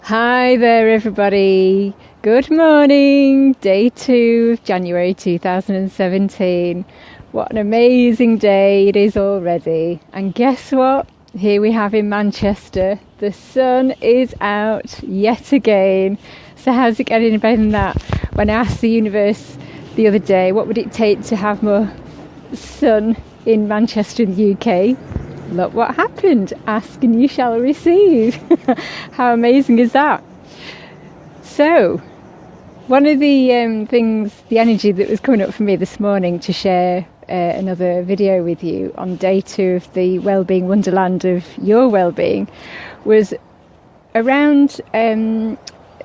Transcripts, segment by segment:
Hi there, everybody. Good morning. Day 2 of January 2017. What an amazing day it is already. And guess what? Here we have in Manchester, the sun is out yet again. So how's it getting better than that? When I asked the universe the other day, what would it take to have more sun in Manchester in the UK? Look what happened. Ask and you shall receive. How amazing is that? So, one of the things, the energy that was coming up for me this morning to share another video with you on day 2 of the Wellbeing Wonderland of your well-being was around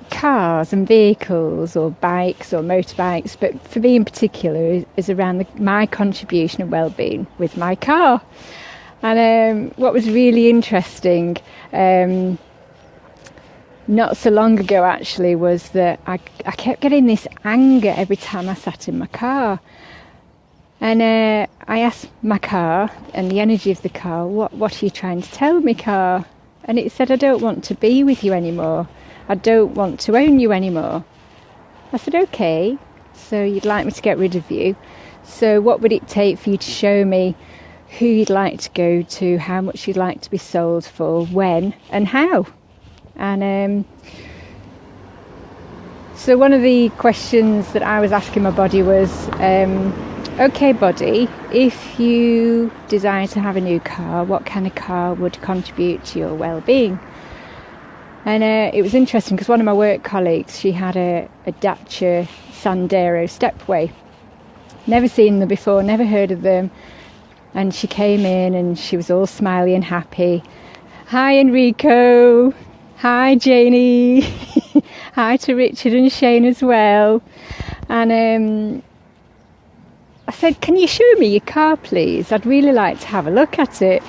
cars and vehicles or bikes or motorbikes, but for me in particular is around my contribution of well-being with my car. And what was really interesting not so long ago actually was that I kept getting this anger every time I sat in my car. And I asked my car and the energy of the car, what are you trying to tell me, car? And it said, I don't want to be with you anymore. I don't want to own you anymore. I said, okay, so you'd like me to get rid of you. So what would it take for you to show me who you'd like to go to, how much you'd like to be sold for, when and how? And so one of the questions that I was asking my body was, okay body, if you desire to have a new car, what kind of car would contribute to your well-being? And it was interesting because one of my work colleagues, she had a Dacia Sandero Stepway. Never seen them before, never heard of them. And she came in and she was all smiley and happy. Hi Enrico. Hi Janie. Hi to Richard and Shane as well. And I said, can you show me your car please? I'd really like to have a look at it.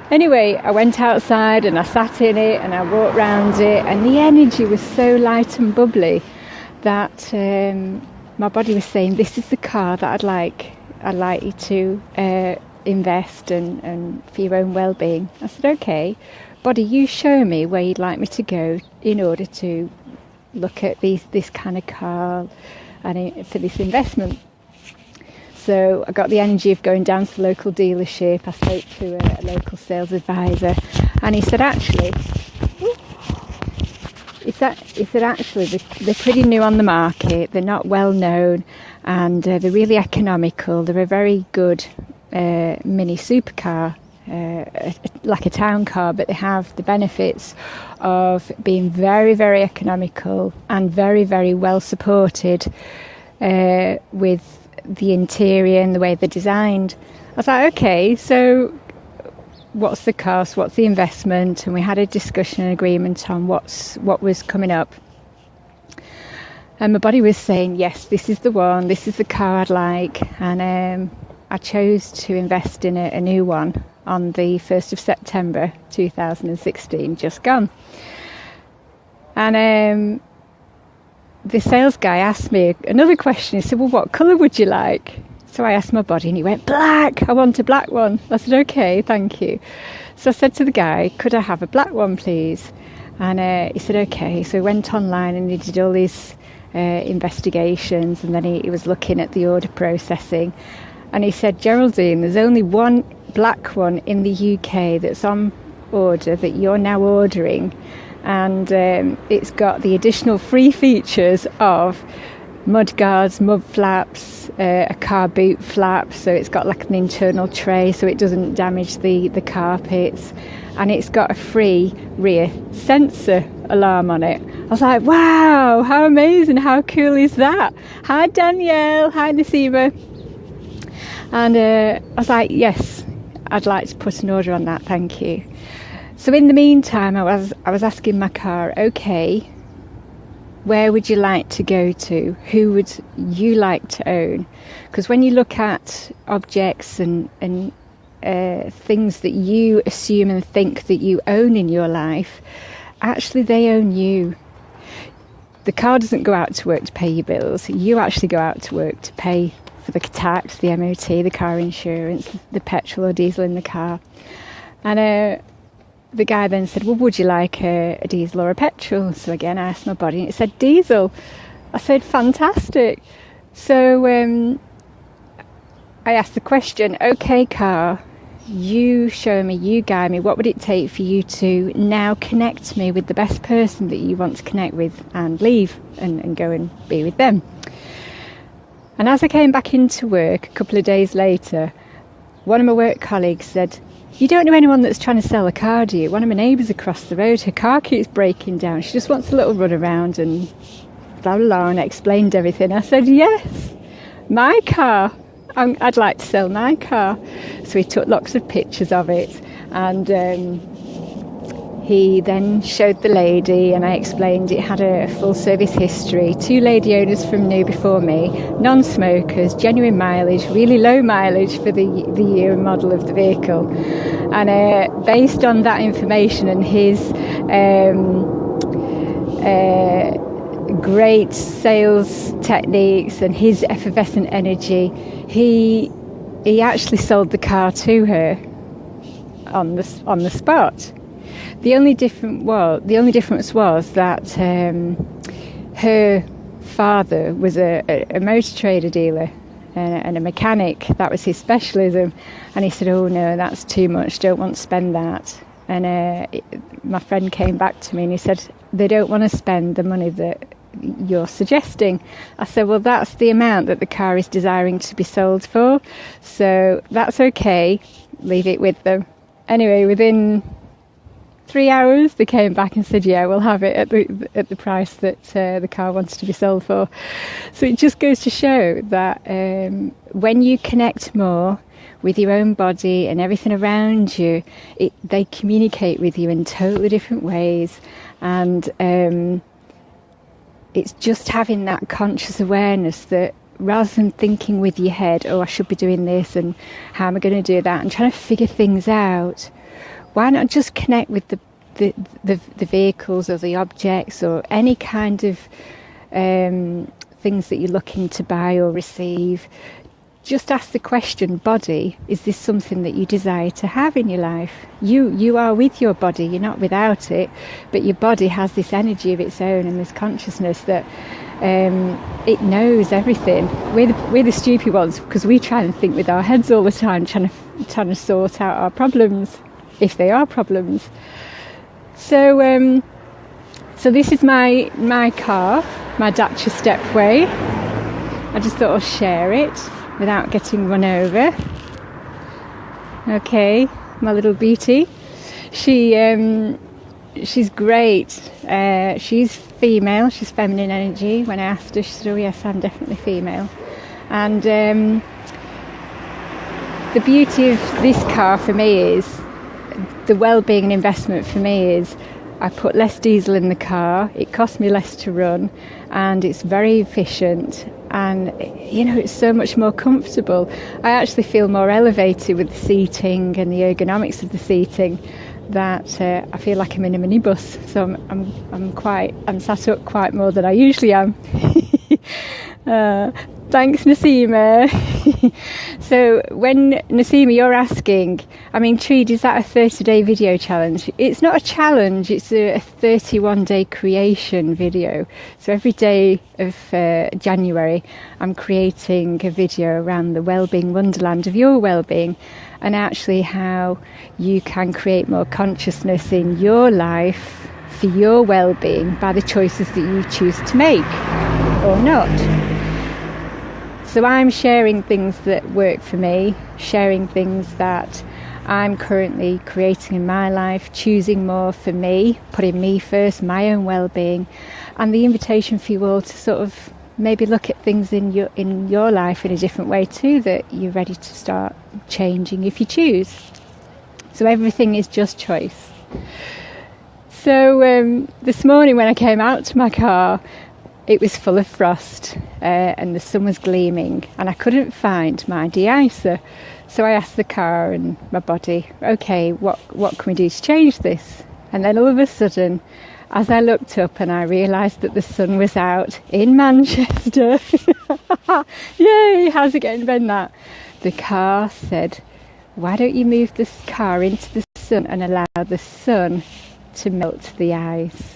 Anyway, I went outside and I sat in it and I walked around it, and the energy was so light and bubbly that my body was saying, this is the car that I'd like you to invest and for your own well-being. I said, okay, body, you show me where you'd like me to go in order to look at this kind of car and for this investment. So I got the energy of going down to the local dealership. I spoke to a local sales advisor, and he said actually they're pretty new on the market, they're not well known, and they're really economical. They're a very good mini supercar, like a town car, but they have the benefits of being very, very economical and very, very well supported with the interior and the way they're designed. I was like, okay, so what's the cost, what's the investment? And we had a discussion and agreement on what was coming up. And my body was saying, yes, this is the one, this is the car I'd like. And I chose to invest in a new one on the 1st of September 2016, just gone. And the sales guy asked me another question. He said, well, what colour would you like? So I asked my body and he went, black, I want a black one. I said, okay, thank you. So I said to the guy, could I have a black one, please? And he said, okay. So he went online and he did all these investigations, and then he was looking at the order processing. And he said, Geraldine, there's only one black one in the UK that's on order that you're now ordering. And it's got the additional free features of mud guards, mud flaps, a car boot flap, so it's got like an internal tray so it doesn't damage the carpets, and it's got a free rear sensor alarm on it. I was like, wow, how amazing, how cool is that? Hi Danielle, hi Nasima. And I was like, yes, I'd like to put an order on that, thank you. So in the meantime, I was asking my car, okay, where would you like to go to? Who would you like to own? Because when you look at objects and things that you assume and think that you own in your life, actually they own you. The car doesn't go out to work to pay your bills. You actually go out to work to pay for the tax, the MOT, the car insurance, the petrol or diesel in the car. And the guy then said, well, would you like a diesel or a petrol? So again, I asked my body and it said diesel. I said, fantastic. So I asked the question, okay, car, you show me, you guide me, what would it take for you to now connect me with the best person that you want to connect with and leave and go and be with them? And as I came back into work a couple of days later, one of my work colleagues said, you don't know anyone that's trying to sell a car, do you? One of my neighbours across the road, her car keeps breaking down. She just wants a little run around and blah, blah, blah, and I explained everything. I said, yes, my car. I'd like to sell my car. So he took lots of pictures of it, and he then showed the lady, and I explained it had a full service history, 2 lady owners from new before me, non-smokers, genuine mileage, really low mileage for the year and model of the vehicle. And based on that information and his great sales techniques and his effervescent energy, he actually sold the car to her on the spot. The only difference was that her father was a motor trader dealer and a mechanic. That was his specialism, and he said, oh no, that's too much, don't want to spend that. And my friend came back to me and he said, they don't want to spend the money that you're suggesting. I said, well, that's the amount that the car is desiring to be sold for, so that's okay, leave it with them. Anyway, within 3 hours they came back and said, yeah, we'll have it at the price that the car wants to be sold for. So it just goes to show that when you connect more with your own body and everything around you, they communicate with you in totally different ways. And it's just having that conscious awareness that rather than thinking with your head, oh, I should be doing this and how am I going to do that, and trying to figure things out, why not just connect with the vehicles or the objects or any kind of things that you're looking to buy or receive? Just ask the question, body, is this something that you desire to have in your life? You are with your body, you're not without it, but your body has this energy of its own and this consciousness that it knows everything. We're the stupid ones because we try and think with our heads all the time, trying to sort out our problems, if they are problems. So this is my car, my Dacia Stepway. I just thought I'll share it without getting run over. Okay, my little beauty. She's great. She's female, she's feminine energy. When I asked her, she said, oh yes, I'm definitely female. And the beauty of this car for me is, the well-being and investment for me is, I put less diesel in the car, it costs me less to run, and it's very efficient, and it's so much more comfortable. I actually feel more elevated with the seating and the ergonomics of the seating, that I feel like I'm in a minibus. So I'm sat up quite more than I usually am. Thanks, Nasima. So when, Nasima, you're asking, I mean, Treed, is that a 30-day video challenge? It's not a challenge, it's a 31-day creation video. So every day of January, I'm creating a video around the Wellbeing Wonderland of your well-being, and actually how you can create more consciousness in your life for your well-being by the choices that you choose to make or not. So I'm sharing things that work for me, sharing things that I'm currently creating in my life, choosing more for me, putting me first, my own well-being, and the invitation for you all to sort of maybe look at things in your life in a different way too, that you're ready to start changing if you choose. So everything is just choice. So this morning when I came out to my car, it was full of frost and the sun was gleaming, and I couldn't find my de-icer. So I asked the car and my body, okay, what can we do to change this? And then all of a sudden, as I looked up and I realised that the sun was out in Manchester, yay, how's it getting been that? The car said, why don't you move this car into the sun and allow the sun to melt the ice.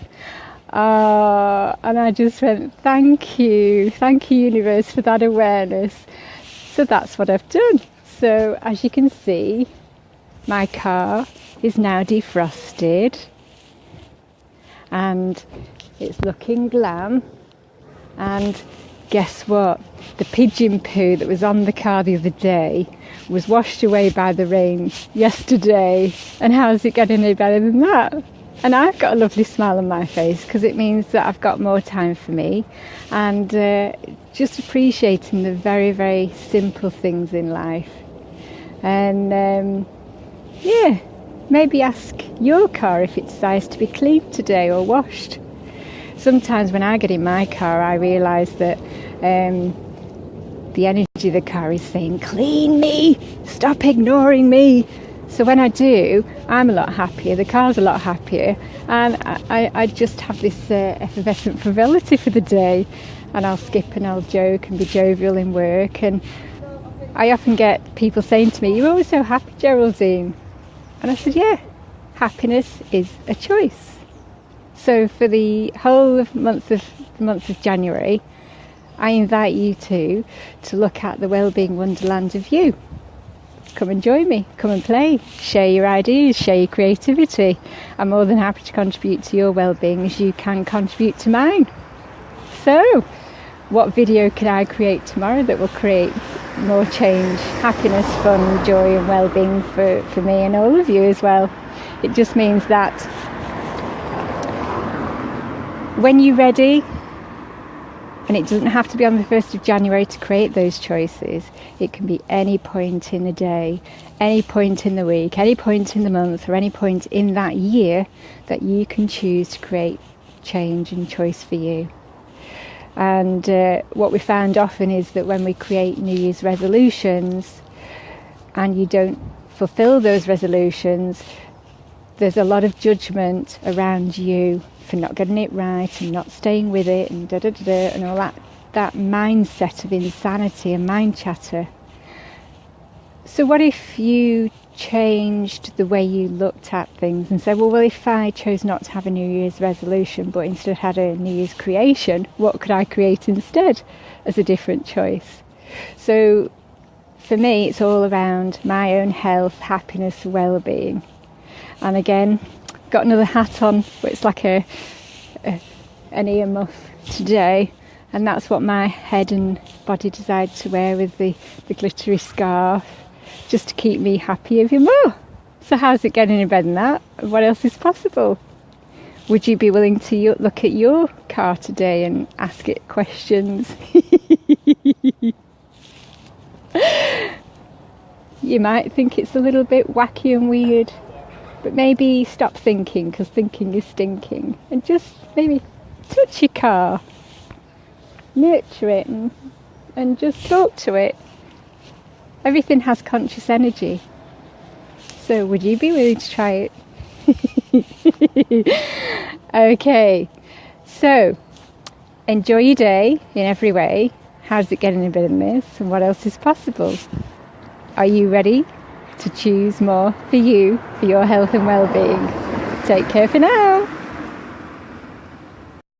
And I just went, thank you universe for that awareness. So that's what I've done. So as you can see, my car is now defrosted and it's looking glam. And guess what? The pigeon poo that was on the car the other day was washed away by the rain yesterday. And how's it getting any better than that? And I've got a lovely smile on my face because it means that I've got more time for me, and just appreciating the very, very simple things in life. And yeah, maybe ask your car if it decides to be cleaned today or washed. Sometimes when I get in my car, I realise that the energy of the car is saying, clean me, stop ignoring me. So when I do, I'm a lot happier, the car's a lot happier, and I just have this effervescent frivolity for the day, and I'll skip and I'll joke and be jovial in work. And I often get people saying to me, you're always so happy, Geraldine. And I said, yeah, happiness is a choice. So for the whole month of January, I invite you to look at the Wellbeing Wonderland of you. Come and join me, come and play, share your ideas, share your creativity. I'm more than happy to contribute to your well-being as you can contribute to mine. So, what video can I create tomorrow that will create more change, happiness, fun, joy and well-being for me and all of you as well? It just means that when you're ready, and it doesn't have to be on the 1st of January to create those choices. It can be any point in the day, any point in the week, any point in the month, or any point in that year that you can choose to create change and choice for you. And what we found often is that when we create New Year's resolutions and you don't fulfill those resolutions, there's a lot of judgment around you for not getting it right and not staying with it and and all that mindset of insanity and mind chatter. So what if you changed the way you looked at things and said, well, if I chose not to have a New Year's resolution but instead had a New Year's creation, what could I create instead as a different choice? So for me, it's all around my own health, happiness, well-being. And again, got another hat on, but it's like an earmuff today, and that's what my head and body decided to wear with the glittery scarf, just to keep me happy even more. So how's it getting any better than that? What else is possible? Would you be willing to look at your car today and ask it questions? You might think it's a little bit wacky and weird, but maybe stop thinking, because thinking is stinking, and just maybe touch your car, nurture it, and just talk to it. Everything has conscious energy. So would you be willing to try it? Okay, so enjoy your day in every way. How's it getting a bit in this, and what else is possible? Are you ready to choose more for you, for your health and well-being? Take care for now.